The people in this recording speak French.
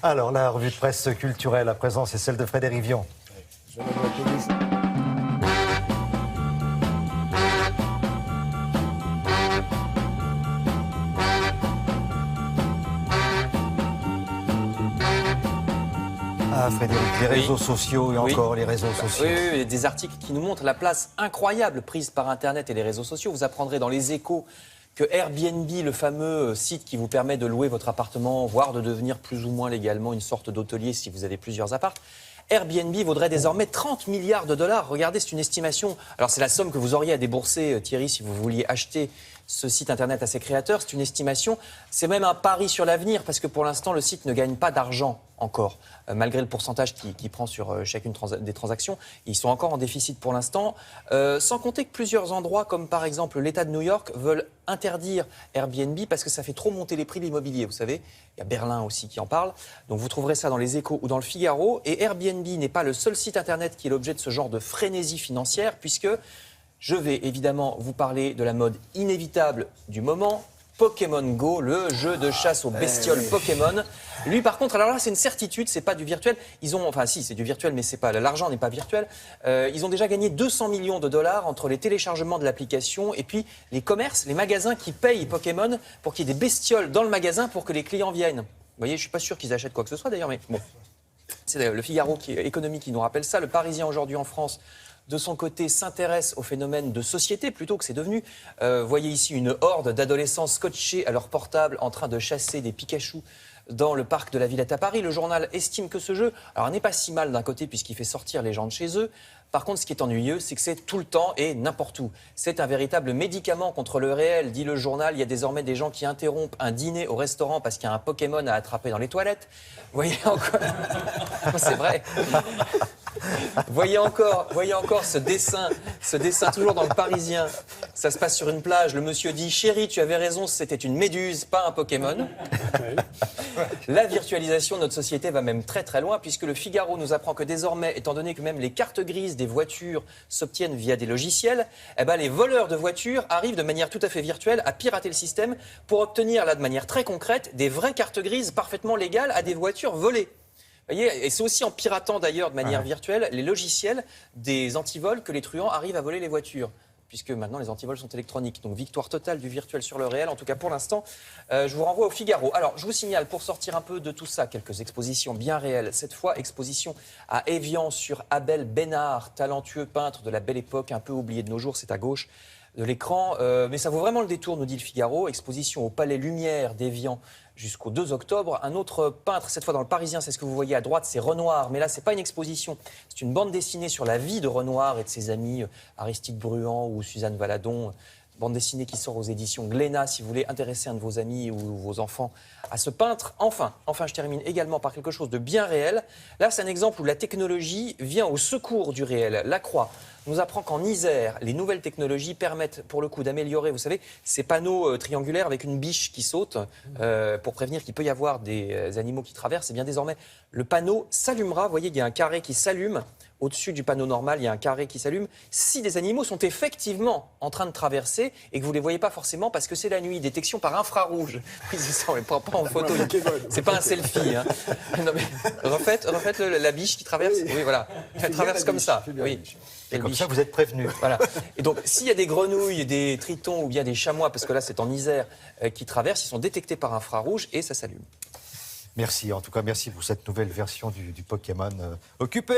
Alors, la revue de presse culturelle, à présent, c'est celle de Frédéric Vian. Ah, Frédéric, les réseaux sociaux et encore les réseaux sociaux. Oui, des articles qui nous montrent la place incroyable prise par Internet et les réseaux sociaux. Vous apprendrez dans les Échos que Airbnb, le fameux site qui vous permet de louer votre appartement, voire de devenir plus ou moins légalement une sorte d'hôtelier si vous avez plusieurs apparts, Airbnb vaudrait désormais 30 milliards de dollars. Regardez, c'est une estimation. Alors, c'est la somme que vous auriez à débourser, Thierry, si vous vouliez acheter ce site Internet à ses créateurs. C'est une estimation. C'est même un pari sur l'avenir, parce que pour l'instant, le site ne gagne pas d'argent encore, malgré le pourcentage qu'il prend sur chacune des transactions. Ils sont encore en déficit pour l'instant. Sans compter que plusieurs endroits, comme par exemple l'État de New York, veulent interdire Airbnb parce que ça fait trop monter les prix de l'immobilier, vous savez. Il y a Berlin aussi qui en parle. Donc vous trouverez ça dans les Échos ou dans le Figaro. Et Airbnb n'est pas le seul site Internet qui est l'objet de ce genre de frénésie financière, puisque je vais évidemment vous parler de la mode inévitable du moment, Pokémon Go, le jeu de chasse aux bestioles Pokémon. Lui, par contre, alors là, c'est une certitude, c'est pas du virtuel. Enfin, si, c'est du virtuel, mais c'est pas, l'argent n'est pas virtuel. Ils ont déjà gagné 200 millions de dollars entre les téléchargements de l'application et puis les commerces, les magasins qui payent Pokémon pour qu'il y ait des bestioles dans le magasin pour que les clients viennent. Vous voyez, je suis pas sûr qu'ils achètent quoi que ce soit d'ailleurs, mais bon. C'est le Figaro économique qui nous rappelle ça. Le Parisien aujourd'hui en France, de son côté, s'intéresse au phénomène de société plutôt que c'est devenu. Voyez ici une horde d'adolescents scotchés à leur portable en train de chasser des Pikachu dans le parc de la Villette à Paris. Le journal estime que ce jeu, alors n'est pas si mal d'un côté puisqu'il fait sortir les gens de chez eux. Par contre, ce qui est ennuyeux, c'est que c'est tout le temps et n'importe où. C'est un véritable médicament contre le réel, dit le journal. Il y a désormais des gens qui interrompent un dîner au restaurant parce qu'il y a un Pokémon à attraper dans les toilettes. Vous voyez encore... C'est vrai. Voyez encore ce dessin toujours dans le Parisien. Ça se passe sur une plage. Le monsieur dit « Chérie, tu avais raison, c'était une méduse, pas un Pokémon ». La virtualisation de notre société va même très très loin, puisque le Figaro nous apprend que désormais, étant donné que même les cartes grises des voitures s'obtiennent via des logiciels, eh ben, les voleurs de voitures arrivent de manière tout à fait virtuelle à pirater le système pour obtenir là de manière très concrète des vraies cartes grises parfaitement légales à des voitures volées. Vous voyez, et c'est aussi en piratant d'ailleurs de manière virtuelle les logiciels des antivols que les truands arrivent à voler les voitures, puisque maintenant les antivols sont électroniques. Donc victoire totale du virtuel sur le réel, en tout cas pour l'instant. Je vous renvoie au Figaro. Alors, je vous signale, pour sortir un peu de tout ça, quelques expositions bien réelles. Cette fois, exposition à Évian sur Abel Bénard, talentueux peintre de la Belle Époque, un peu oublié de nos jours, c'est à gauche de l'écran. Mais ça vaut vraiment le détour, nous dit le Figaro. Exposition au Palais Lumière d'Évian jusqu'au 2 octobre. Un autre peintre, cette fois dans le Parisien, c'est ce que vous voyez à droite, c'est Renoir. Mais là, c'est pas une exposition, c'est une bande dessinée sur la vie de Renoir et de ses amis Aristide Bruand ou Suzanne Valadon. Bande dessinée qui sort aux éditions Glénat, si vous voulez intéresser un de vos amis ou vos enfants à ce peintre. Enfin, je termine également par quelque chose de bien réel. Là, c'est un exemple où la technologie vient au secours du réel. La Croix nous apprend qu'en Isère, les nouvelles technologies permettent pour le coup d'améliorer, vous savez, ces panneaux triangulaires avec une biche qui saute pour prévenir qu'il peut y avoir des animaux qui traversent. Et bien désormais, le panneau s'allumera. Vous voyez, il y a un carré qui s'allume. Au-dessus du panneau normal, il y a un carré qui s'allume. Si des animaux sont effectivement en train de traverser et que vous ne les voyez pas forcément parce que c'est la nuit, détection par infrarouge. Oui, c'est ça, on ne les prend pas en photo. C'est pas un selfie. Hein. Non, mais refaites la biche qui traverse. Oui, voilà. Elle traverse comme ça. Oui. Et comme ça, vous êtes prévenus. Voilà. Et donc, s'il y a des grenouilles, des tritons ou bien des chamois, parce que là, c'est en Isère, qui traversent, ils sont détectés par infrarouge et ça s'allume. Merci, en tout cas, merci pour cette nouvelle version du Pokémon. Occupé